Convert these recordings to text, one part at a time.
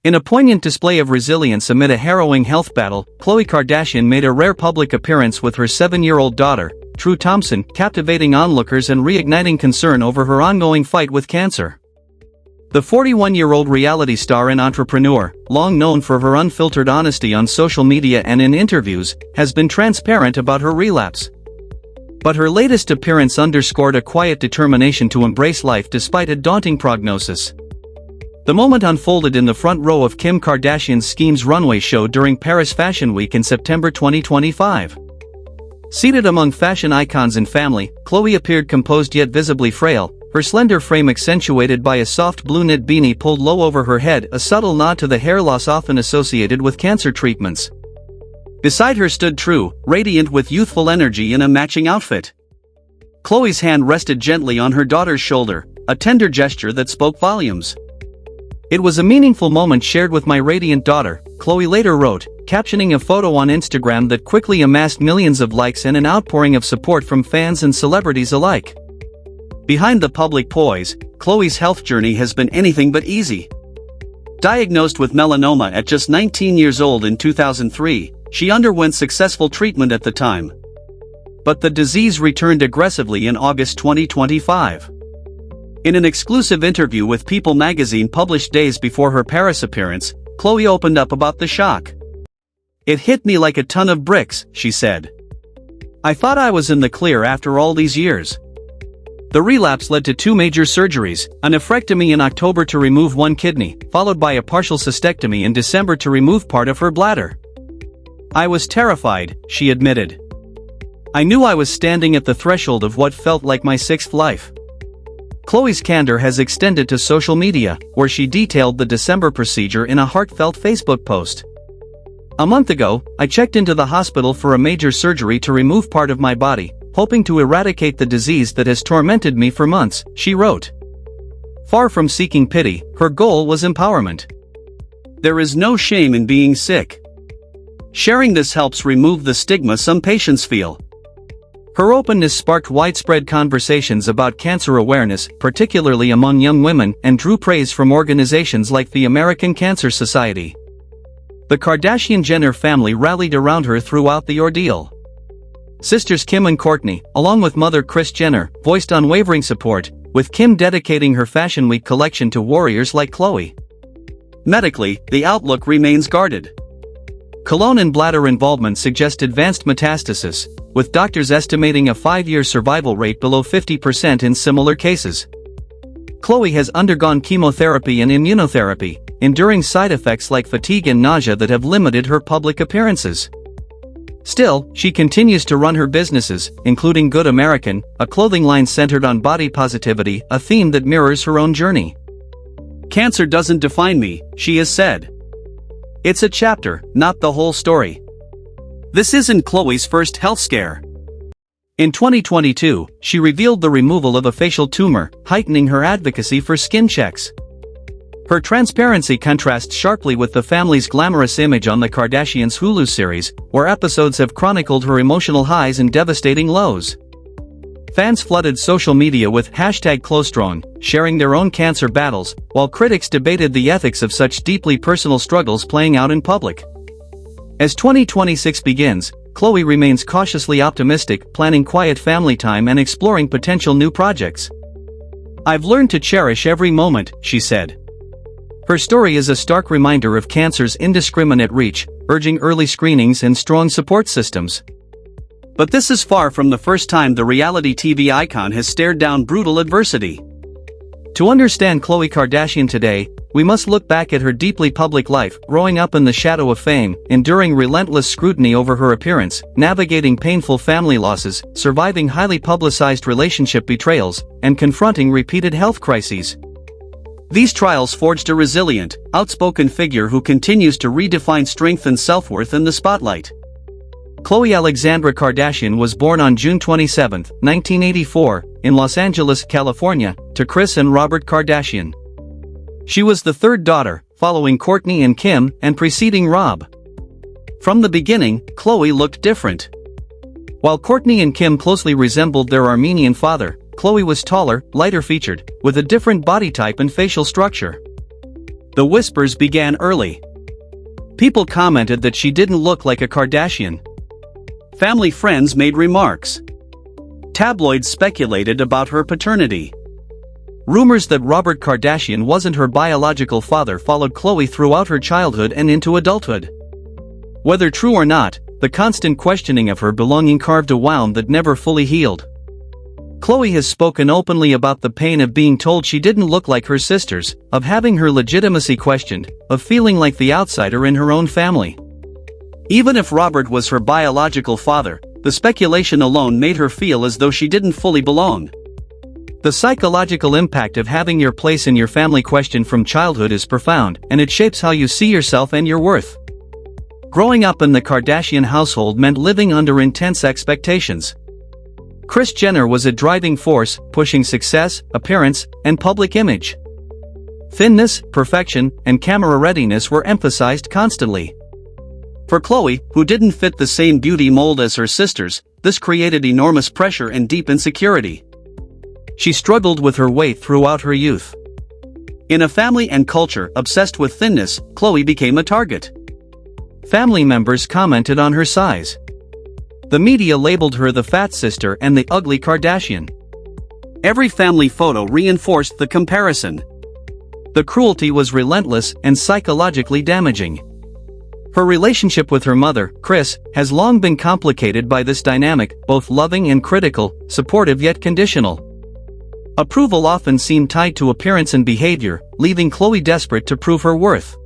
In a poignant display of resilience amid a harrowing health battle, Khloé Kardashian made a rare public appearance with her 7-year-old daughter, Thompson, captivating onlookers and reigniting concern over her ongoing fight with cancer. The 41-year-old reality star and entrepreneur, long known for her unfiltered honesty on social media and in interviews, has been transparent about her relapse. But her latest appearance underscored a quiet determination to embrace life despite a daunting prognosis. The moment unfolded in the front row of Kim Kardashian's Schemes runway show during Paris Fashion Week in September 2025. Seated among fashion icons and family, Khloé appeared composed yet visibly frail, her slender frame accentuated by a soft blue knit beanie pulled low over her head, a subtle nod to the hair loss often associated with cancer treatments. Beside her stood True, radiant with youthful energy in a matching outfit. Khloé's hand rested gently on her daughter's shoulder, a tender gesture that spoke volumes. "It was a meaningful moment shared with my radiant daughter," Khloé later wrote, captioning a photo on Instagram that quickly amassed millions of likes and an outpouring of support from fans and celebrities alike. Behind the public poise, Khloé's health journey has been anything but easy. Diagnosed with melanoma at just 19 years old in 2003, she underwent successful treatment at the time. But the disease returned aggressively in August 2025. In an exclusive interview with People magazine published days before her Paris appearance, Khloé opened up about the shock. "It hit me like a ton of bricks," she said. "I thought I was in the clear after all these years." The relapse led to 2 major surgeries, a nephrectomy in October to remove 1 kidney, followed by a partial cystectomy in December to remove part of her bladder. "I was terrified," she admitted. "I knew I was standing at the threshold of what felt like my 6th life." Khloé's candor has extended to social media, where she detailed the December procedure in a heartfelt Facebook post. "A month ago, I checked into the hospital for a major surgery to remove part of my body, hoping to eradicate the disease that has tormented me for months," she wrote. Far from seeking pity, her goal was empowerment. "There is no shame in being sick. Sharing this helps remove the stigma some patients feel." Her openness sparked widespread conversations about cancer awareness, particularly among young women, and drew praise from organizations like the American Cancer Society. The Kardashian-Jenner family rallied around her throughout the ordeal. Sisters Kim and Kourtney, along with mother Kris Jenner, voiced unwavering support, with Kim dedicating her Fashion Week collection to warriors like Khloé. Medically, the outlook remains guarded. Colon and bladder involvement suggest advanced metastasis, with doctors estimating a 5-year survival rate below 50% in similar cases. Khloé has undergone chemotherapy and immunotherapy, enduring side effects like fatigue and nausea that have limited her public appearances. Still, she continues to run her businesses, including Good American, a clothing line centered on body positivity, a theme that mirrors her own journey. "Cancer doesn't define me," she has said. "It's a chapter, not the whole story." This isn't Khloé's first health scare. In 2022, she revealed the removal of a facial tumor, heightening her advocacy for skin checks. Her transparency contrasts sharply with the family's glamorous image on the Kardashians' Hulu series, where episodes have chronicled her emotional highs and devastating lows. Fans flooded social media with #Khlostrong, sharing their own cancer battles, while critics debated the ethics of such deeply personal struggles playing out in public. As 2026 begins, Khloé remains cautiously optimistic, planning quiet family time and exploring potential new projects. "I've learned to cherish every moment," she said. Her story is a stark reminder of cancer's indiscriminate reach, urging early screenings and strong support systems. But this is far from the first time the reality TV icon has stared down brutal adversity. To understand Khloé Kardashian today, we must look back at her deeply public life, growing up in the shadow of fame, enduring relentless scrutiny over her appearance, navigating painful family losses, surviving highly publicized relationship betrayals, and confronting repeated health crises. These trials forged a resilient, outspoken figure who continues to redefine strength and self-worth in the spotlight. Khloé Alexandra Kardashian was born on June 27, 1984, in Los Angeles, California, to Kris and Robert Kardashian. She was the third daughter, following Kourtney and Kim, and preceding Rob. From the beginning, Khloé looked different. While Kourtney and Kim closely resembled their Armenian father, Khloé was taller, lighter-featured, with a different body type and facial structure. The whispers began early. People commented that she didn't look like a Kardashian. Family friends made remarks. Tabloids speculated about her paternity. Rumors that Robert Kardashian wasn't her biological father followed Khloé throughout her childhood and into adulthood. Whether true or not, the constant questioning of her belonging carved a wound that never fully healed. Khloé has spoken openly about the pain of being told she didn't look like her sisters, of having her legitimacy questioned, of feeling like the outsider in her own family. Even if Robert was her biological father, the speculation alone made her feel as though she didn't fully belong. The psychological impact of having your place in your family questioned from childhood is profound, and it shapes how you see yourself and your worth. Growing up in the Kardashian household meant living under intense expectations. Kris Jenner was a driving force, pushing success, appearance, and public image. Thinness, perfection, and camera readiness were emphasized constantly. For Khloé, who didn't fit the same beauty mold as her sisters, this created enormous pressure and deep insecurity. She struggled with her weight throughout her youth. In a family and culture obsessed with thinness, Khloé became a target. Family members commented on her size. The media labeled her the fat sister and the ugly Kardashian. Every family photo reinforced the comparison. The cruelty was relentless and psychologically damaging. Her relationship with her mother, Kris, has long been complicated by this dynamic, both loving and critical, supportive yet conditional. Approval often seemed tied to appearance and behavior, leaving Khloé desperate to prove her worth.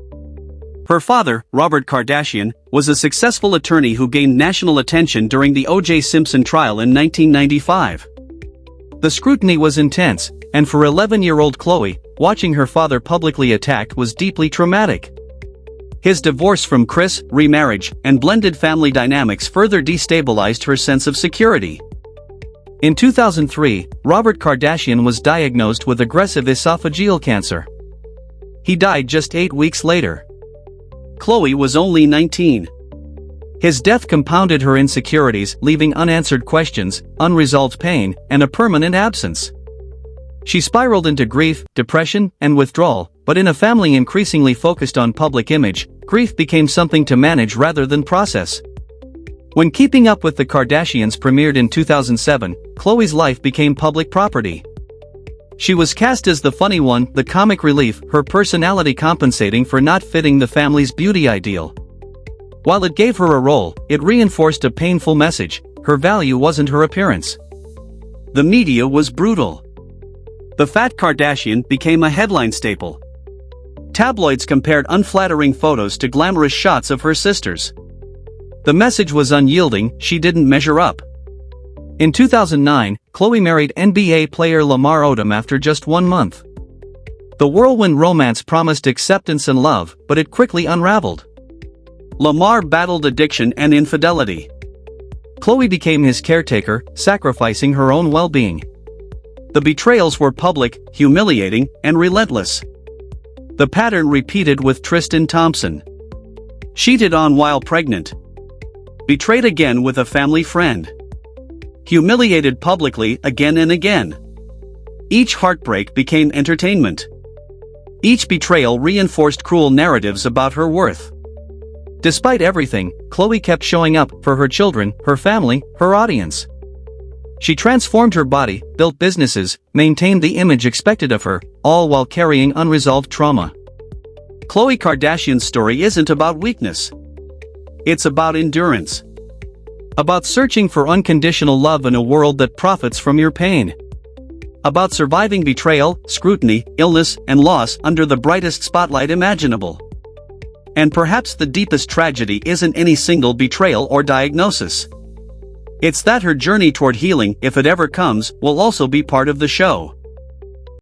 Her father, Robert Kardashian, was a successful attorney who gained national attention during the O.J. Simpson trial in 1995. The scrutiny was intense, and for 11-year-old Khloé, watching her father publicly attacked was deeply traumatic. His divorce from Kris, remarriage, and blended family dynamics further destabilized her sense of security. In 2003, Robert Kardashian was diagnosed with aggressive esophageal cancer. He died just 8 weeks later. Khloé was only 19. His death compounded her insecurities, leaving unanswered questions, unresolved pain, and a permanent absence. She spiraled into grief, depression, and withdrawal, but in a family increasingly focused on public image, grief became something to manage rather than process. When Keeping Up with the Kardashians premiered in 2007, Khloé's life became public property. She was cast as the funny one, the comic relief, her personality compensating for not fitting the family's beauty ideal. While it gave her a role, it reinforced a painful message: her value wasn't her appearance. The media was brutal. The fat Kardashian became a headline staple. Tabloids compared unflattering photos to glamorous shots of her sisters. The message was unyielding: she didn't measure up. In 2009, Khloé married NBA player Lamar Odom after just 1 month. The whirlwind romance promised acceptance and love, but it quickly unraveled. Lamar battled addiction and infidelity. Khloé became his caretaker, sacrificing her own well-being. The betrayals were public, humiliating, and relentless. The pattern repeated with Tristan Thompson. Cheated on while pregnant. Betrayed again with a family friend. Humiliated publicly again and again. Each heartbreak became entertainment. Each betrayal reinforced cruel narratives about her worth. Despite everything, Khloé kept showing up for her children, her family, her audience. She transformed her body, built businesses, maintained the image expected of her, all while carrying unresolved trauma. Khloé Kardashian's story isn't about weakness. It's about endurance. About searching for unconditional love in a world that profits from your pain. About surviving betrayal, scrutiny, illness, and loss under the brightest spotlight imaginable. And perhaps the deepest tragedy isn't any single betrayal or diagnosis. It's that her journey toward healing, if it ever comes, will also be part of the show.